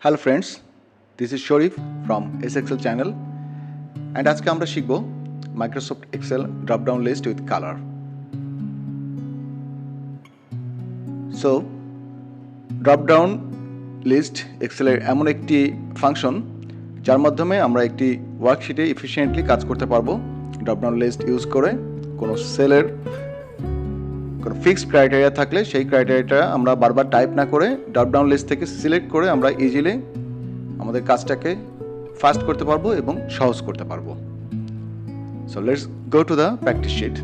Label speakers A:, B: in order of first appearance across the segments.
A: Hello friends, this is Sharif from SXL channel and আজকে আমরা শিখব Microsoft Excel drop down list with color. So drop down list Excel এর এমন একটি function যার মাধ্যমে আমরা একটি ওয়ার্কশিটে এফিশিয়েন্টলি কাজ করতে পারবো drop down list ইউজ করে কোনো সেলের কোনো ফিক্সড ক্রাইটেরিয়া থাকলে সেই ক্রাইটেরিয়াটা আমরা বারবার টাইপ না করে ড্রপ ডাউন লিস্ট থেকে সিলেক্ট করে আমরা ইজিলি আমাদের কাজটাকে ফাস্ট করতে পারবো এবং সহজ করতে পারবো। So let's go to the practice sheet.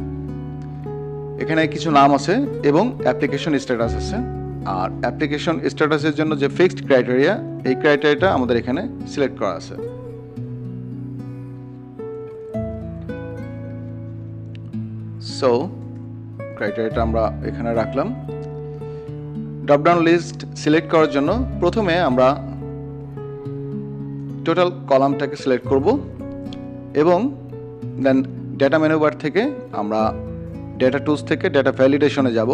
A: এখানে কিছু নাম আছে এবং অ্যাপ্লিকেশন স্ট্যাটাস আছে, আর অ্যাপ্লিকেশন স্ট্যাটাসের জন্য যে ফিক্সড ক্রাইটেরিয়া এই ক্রাইটেরিয়াটা আমাদের এখানে সিলেক্ট করা আছে। সো ক্রাইটেরিয়াটা আমরা এখানে রাখলাম। ড্রপডাউন লিস্ট সিলেক্ট করার জন্য প্রথমে আমরা টোটাল কলামটাকে সিলেক্ট করব এবং দেন ডেটা মেনু বার থেকে আমরা ডেটা টুলস থেকে ডেটা ভ্যালিডেশনে যাব।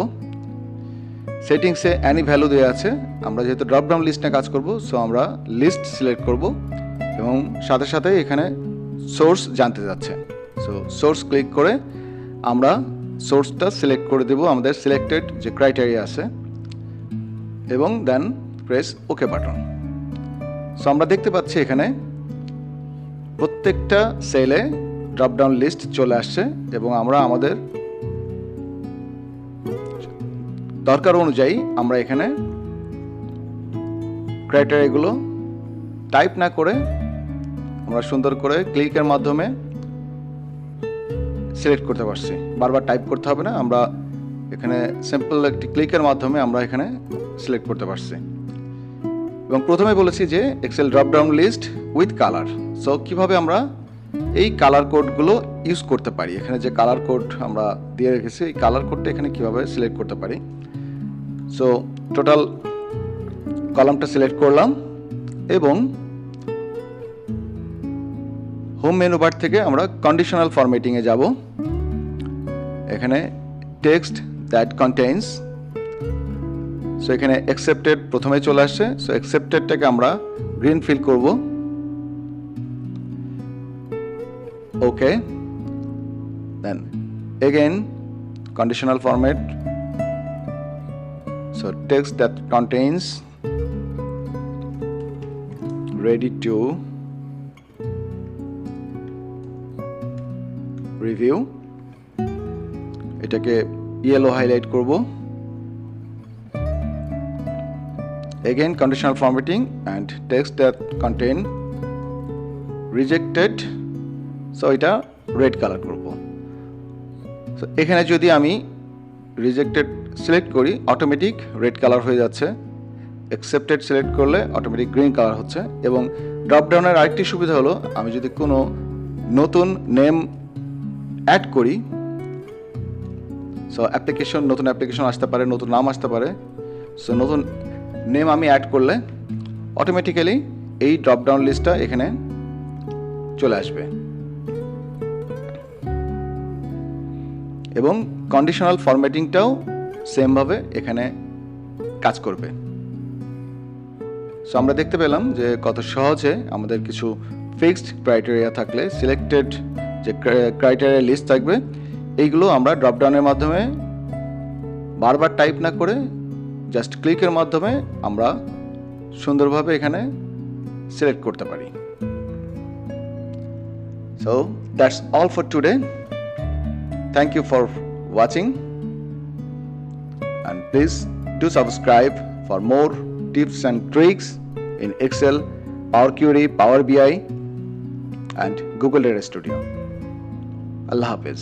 A: সেটিংসে অ্যানি ভ্যালু দেওয়া আছে, আমরা যেহেতু ড্রপডাউন লিস্ট নিয়ে কাজ করব সো আমরা লিস্ট সিলেক্ট করব এবং সাথে সাথে এখানে সোর্স জানতে যাচ্ছে। সো সোর্স ক্লিক করে আমরা সোর্সটা সিলেক্ট করে দেব আমাদের সিলেক্টেড যে ক্রাইটেরিয়া আছে এবং then press okay button. So আমরা দেখতে পাচ্ছি এখানে প্রত্যেকটা সেলে ড্রপডাউন লিস্ট চলে আসছে এবং আমরা আমাদের দরকার অনুযায়ী আমরা এখানে ক্রাইটেরিয়াগুলো টাইপ না করে আমরা সুন্দর করে ক্লিকের মাধ্যমে সিলেক্ট করতে পারছি। বারবার টাইপ করতে হবে না, আমরা এখানে সিম্পল একটি ক্লিকের মাধ্যমে আমরা এখানে সিলেক্ট করতে পারছি। এবং প্রথমে বলেছি যে Excel dropdown list with colour. So কিভাবে আমরা এই কালার কোডগুলো ইউজ করতে পারি, এখানে যে কালার কোড আমরা দিয়ে রেখেছি এই কালার কোডটা এখানে কিভাবে সিলেক্ট করতে পারি। সো টোটাল কলামটা সিলেক্ট করলাম এবং হোম মেনু বার থেকে আমরা কন্ডিশনাল ফরম্যাটিংয়ে যাব। এখানে টেক্সট দ্যাট কন্টেইনস, সো এখানে অ্যাকসেপ্টেড প্রথমে চলে আসছে। সো অ্যাকসেপ্টেডটাকে আমরা গ্রিন ফিল করব। Okay, then again conditional format, so text that contains ready to review, এটাকে ইয়েলো হাইলাইট করব। Again conditional formatting and text that contain rejected, so এটা রেড কালার করব। সো এখানে যদি আমি রিজেক্টেড সিলেক্ট করি অটোমেটিক রেড কালার হয়ে যাচ্ছে, অ্যাকসেপ্টেড সিলেক্ট করলে অটোমেটিক গ্রিন কালার হচ্ছে। এবং ড্রপডাউনের আরেকটি সুবিধা হলো আমি যদি কোনো নতুন নেম অ্যাড করি, সো নতুন অ্যাপ্লিকেশন আসতে পারে, নতুন নাম আসতে পারে, সো নতুন নেম আমি অ্যাড করলে অটোমেটিক্যালি এই ড্রপডাউন লিস্টটা এখানে চলে আসবে এবং কন্ডিশনাল ফরম্যাটিংটাও সেমভাবে এখানে কাজ করবে। সো আমরা দেখতে পেলাম যে কত সহজে আমাদের কিছু ফিক্সড ক্রাইটেরিয়া থাকলে সিলেক্টেড যে ক্রাইটেরিয়া লিস্ট থাকবে এইগুলো আমরা ড্রপডাউনের মাধ্যমে বারবার টাইপ না করে জাস্ট ক্লিকের মাধ্যমে আমরা সুন্দরভাবে এখানে সিলেক্ট করতে পারি। So that's all for today. Thank you for watching and please do subscribe for more tips and tricks in Excel, Power Query, Power BI and Google Data Studio. Allah Hafiz.